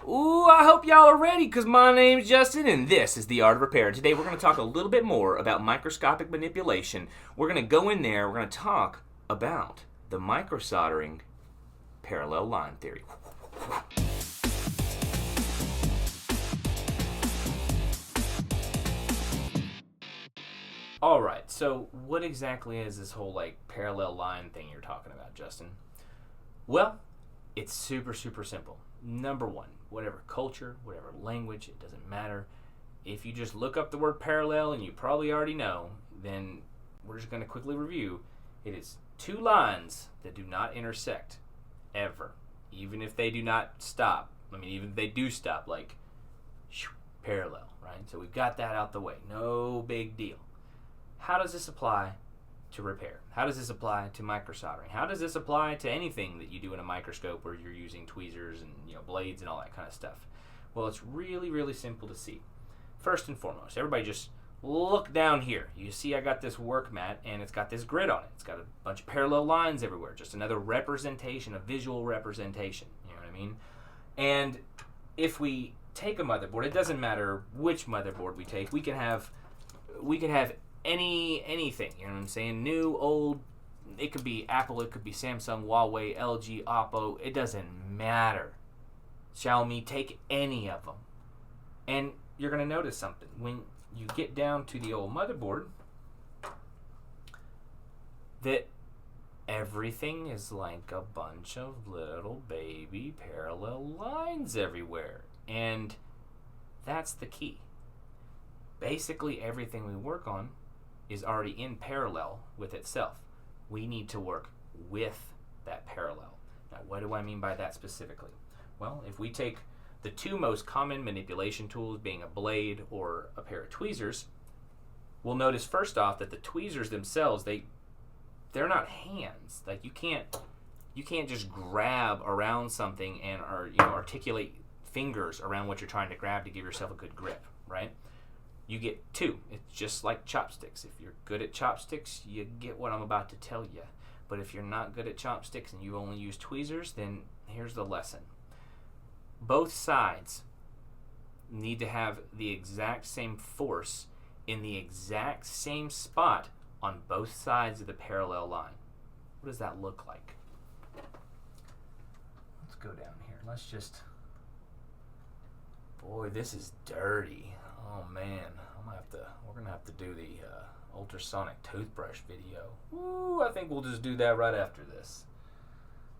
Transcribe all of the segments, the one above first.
Ooh, I hope y'all are ready because my name's Justin and this is The Art of Repair. Today we're going to talk a little bit more about microscopic manipulation. We're going to go in there, we're going to talk about the microsoldering parallel line theory. Alright, so what exactly is this whole parallel line thing you're talking about, Justin? Well, it's super simple. Number one, whatever culture, whatever language, it doesn't matter. If you just look up the word parallel, and you probably already know, then we're just going to quickly review. It is two lines that do not intersect, ever. Even if they do not stop. Even if they do stop, parallel, right? So we've got that out the way. No big deal. How does this apply to repair? How does this apply to microsoldering? How does this apply to anything that you do in a microscope where you're using tweezers and blades and all that kind of stuff? Well, it's really simple to see. First and foremost, everybody just look down here. You see I got this work mat and it's got this grid on it. It's got a bunch of parallel lines everywhere. Just another representation, a visual representation. You know what I mean? And if we take a motherboard, it doesn't matter which motherboard we take. We can have anything, you know what I'm saying? New, old, it could be Apple, it could be Samsung, Huawei, LG, Oppo, it doesn't matter. Xiaomi, take any of them. And you're going to notice something. When you get down to the old motherboard, that everything is like a bunch of little baby parallel lines everywhere. And that's the key. Basically, everything we work on is already in parallel with itself. We need to work with that parallel. Now, what do I mean by that specifically? Well, if we take the two most common manipulation tools, being a blade or a pair of tweezers, we'll notice first off that the tweezers themselves, they're not hands. You can't just grab around something and articulate fingers around what you're trying to grab to give yourself a good grip, right? You get two. It's just like chopsticks. If you're good at chopsticks, you get what I'm about to tell you. But if you're not good at chopsticks and you only use tweezers, then here's the lesson. Both sides need to have the exact same force in the exact same spot on both sides of the parallel line. What does that look like? Let's go down here. Boy, this is dirty. Oh man, we're gonna have to do the ultrasonic toothbrush video. Ooh, I think we'll just do that right after this.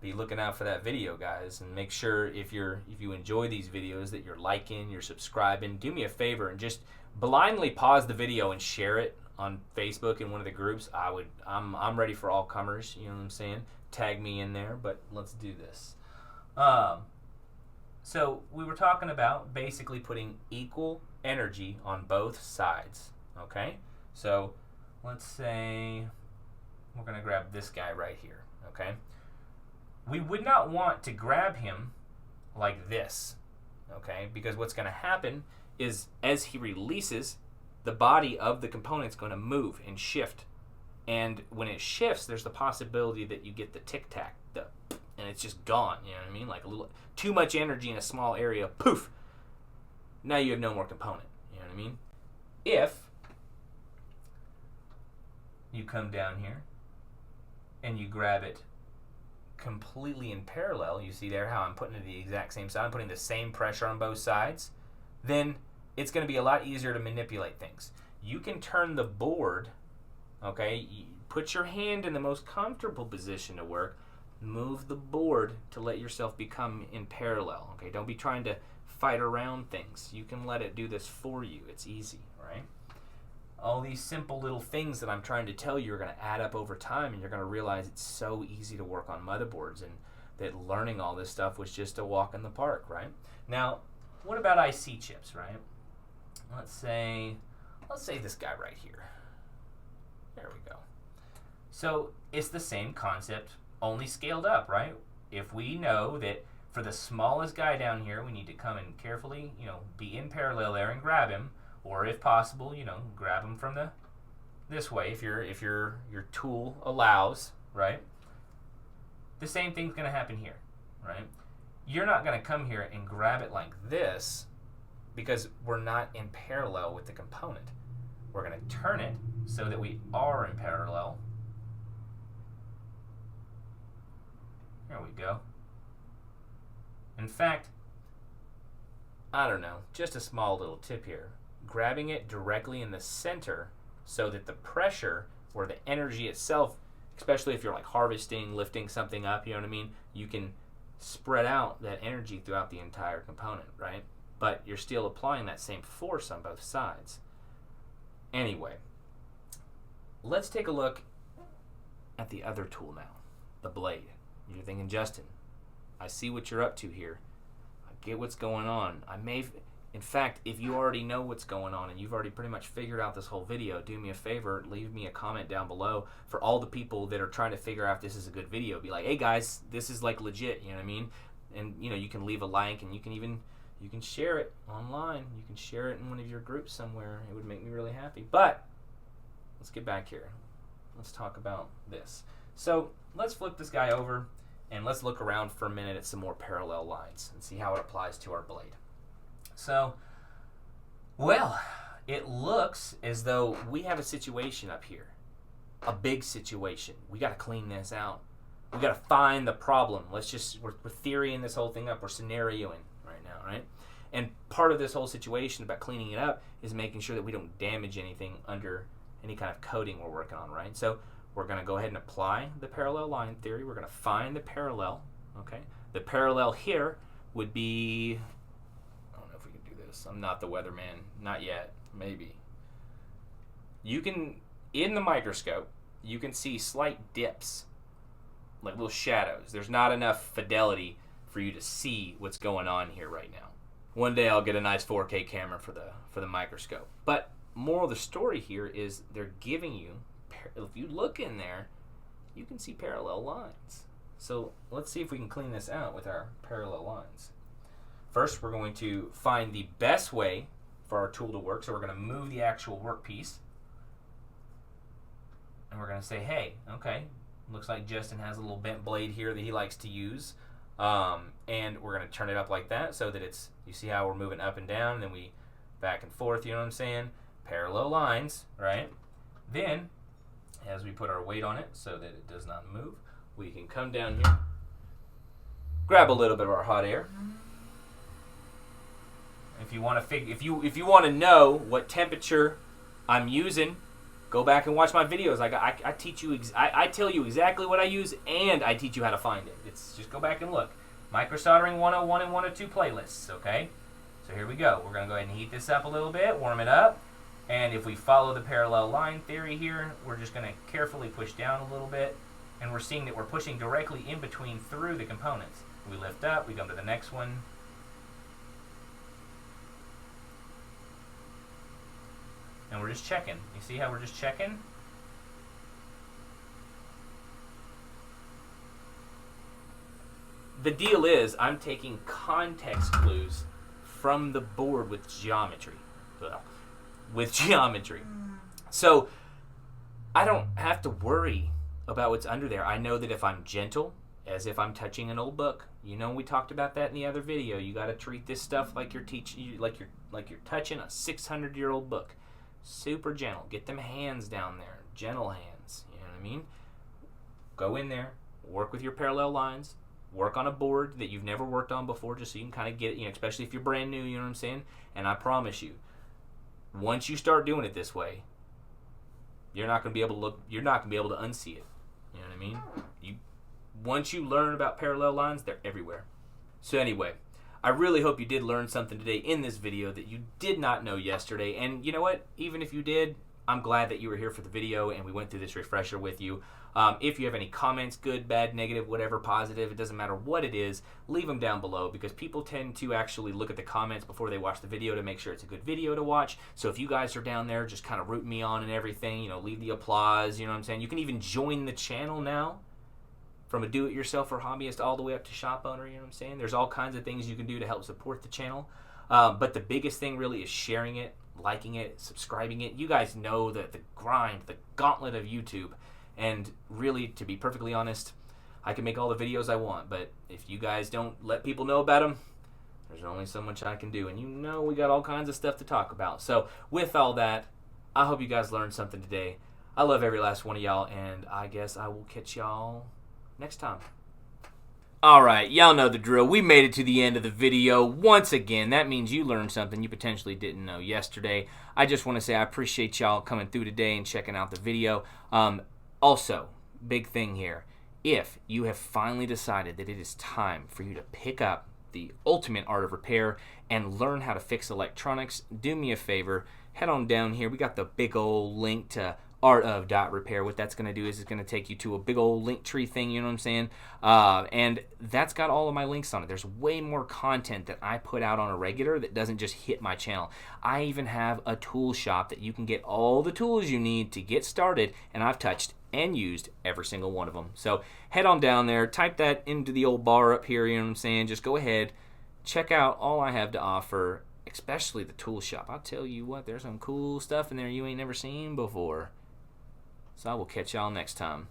Be looking out for that video, guys, and make sure if you enjoy these videos that you're liking, you're subscribing. Do me a favor and just blindly pause the video and share it on Facebook in one of the groups. I'm ready for all comers. You know what I'm saying? Tag me in there, but let's do this. So we were talking about basically putting equal energy on both sides, okay? So let's say we're going to grab this guy right here, okay? We would not want to grab him like this, okay? Because what's going to happen is as he releases, the body of the component's going to move and shift. And when it shifts, there's the possibility that you get the tic-tac, and it's just gone, you know what I mean? Like a little too much energy in a small area, poof. Now you have no more component, you know what I mean? If you come down here and you grab it completely in parallel, you see there how I'm putting it the exact same side, I'm putting the same pressure on both sides, then it's going to be a lot easier to manipulate things. You can turn the board, okay, put your hand in the most comfortable position to work, move the board to let yourself become in parallel, okay? Don't be trying to fight around things. You can let it do this for you. It's easy, right? All these simple little things that I'm trying to tell you are going to add up over time, and you're going to realize it's so easy to work on motherboards, and that learning all this stuff was just a walk in the park, right? Now, what about IC chips, right? Let's say this guy right here. There we go. So it's the same concept, only scaled up, right? If we know that for the smallest guy down here, we need to come in carefully, be in parallel there and grab him, or if possible, grab him from this way if your tool allows, right? The same thing's going to happen here, right? you're not going to come here and grab it like this because we're not in parallel with the component. We're going to turn it so that we are in parallel. There we go. In fact, I don't know, just a small little tip here. Grabbing it directly in the center so that the pressure or the energy itself, especially if you're like harvesting, lifting something up, you know what I mean? You can spread out that energy throughout the entire component, right? But you're still applying that same force on both sides. Anyway, let's take a look at the other tool now, the blade. You're thinking, Justin, I see what you're up to here. I get what's going on. In fact, if you already know what's going on and you've already pretty much figured out this whole video, do me a favor, leave me a comment down below for all the people that are trying to figure out if this is a good video. Be like, hey guys, this is like legit, you know what I mean? And you know, you can leave a like and you can share it online. You can share it in one of your groups somewhere. It would make me really happy. But let's get back here. Let's talk about this. So let's flip this guy over and let's look around for a minute at some more parallel lines and see how it applies to our blade. So, well, it looks as though we have a situation up here, a big situation. We got to clean this out. We got to find the problem. We're theorying this whole thing up. We're scenarioing right now, right? And part of this whole situation about cleaning it up is making sure that we don't damage anything under any kind of coating we're working on, right? So we're going to go ahead and apply the parallel line theory. We're going to find the parallel, okay? The parallel here would be, I'm not the weatherman, not yet, maybe. You can, in the microscope, you can see slight dips, like little shadows. There's not enough fidelity for you to see what's going on here right now. One day I'll get a nice 4K camera for the microscope. But moral of the story here is they're giving you, if you look in there, you can see parallel lines. So let's see if we can clean this out with our parallel lines. First, we're going to find the best way for our tool to work. So we're going to move the actual workpiece. And we're going to say, hey, okay, looks like Justin has a little bent blade here that he likes to use. And we're going to turn it up like that so that it's, you see how we're moving up and down, and then we back and forth, you know what I'm saying? Parallel lines, right? Then, as we put our weight on it so that it does not move, we can come down here, grab a little bit of our hot air. If you want to if you want to know what temperature I'm using, go back and watch my videos. I teach you I tell you exactly what I use, and I teach you how to find it. It's just go back and look. Microsoldering 101 and 102 playlists, okay? So here we go. We're going to go ahead and heat this up a little bit, warm it up. And if we follow the parallel line theory here, we're just going to carefully push down a little bit, and we're seeing that we're pushing directly in between through the components. We lift up, we go to the next one. And we're just checking. You see how we're just checking? The deal is I'm taking context clues from the board with geometry. So I don't have to worry about what's under there. I know that if I'm gentle, as if I'm touching an old book, you know, we talked about that in the other video. You got to treat this stuff like you're you're touching a 600-year-old book. Super gentle. Get them hands down there. Gentle hands. You know what I mean? Go in there. Work with your parallel lines. Work on a board that you've never worked on before, just so you can kind of get it, you know, especially if you're brand new, you know what I'm saying? And I promise you, once you start doing it this way, you're not going to be able to unsee it. You know what I mean? Once you learn about parallel lines, they're everywhere. So anyway, I really hope you did learn something today in this video that you did not know yesterday. And you know what? Even if you did, I'm glad that you were here for the video and we went through this refresher with you. If you have any comments, good, bad, negative, whatever, positive, it doesn't matter what it is, leave them down below, because people tend to actually look at the comments before they watch the video to make sure it's a good video to watch. So if you guys are down there just kind of rooting me on and everything, you know, leave the applause, you know what I'm saying? You can even join the channel now, from a do-it-yourself or hobbyist all the way up to shop owner, you know what I'm saying? There's all kinds of things you can do to help support the channel. But the biggest thing really is sharing it, liking it, subscribing it. You guys know the grind, the gauntlet of YouTube. And really, to be perfectly honest, I can make all the videos I want, but if you guys don't let people know about them, there's only so much I can do. And you know we got all kinds of stuff to talk about. So with all that, I hope you guys learned something today. I love every last one of y'all, and I guess I will catch y'all next time. Alright, y'all know the drill. We made it to the end of the video once again. That means you learned something you potentially didn't know yesterday. I just want to say I appreciate y'all coming through today and checking out the video. Also, big thing here. If you have finally decided that it is time for you to pick up the ultimate art of repair and learn how to fix electronics, do me a favor. Head on down here. We got the big old link to art-of.repair. What that's going to do is it's going to take you to a big old link tree thing, you know what I'm saying? And that's got all of my links on it. There's way more content that I put out on a regular that doesn't just hit my channel. I even have a tool shop that you can get all the tools you need to get started, and I've touched and used every single one of them. So head on down there, type that into the old bar up here, you know what I'm saying? Just go ahead, check out all I have to offer, especially the tool shop. I'll tell you what, there's some cool stuff in there you ain't never seen before. So I will catch y'all next time.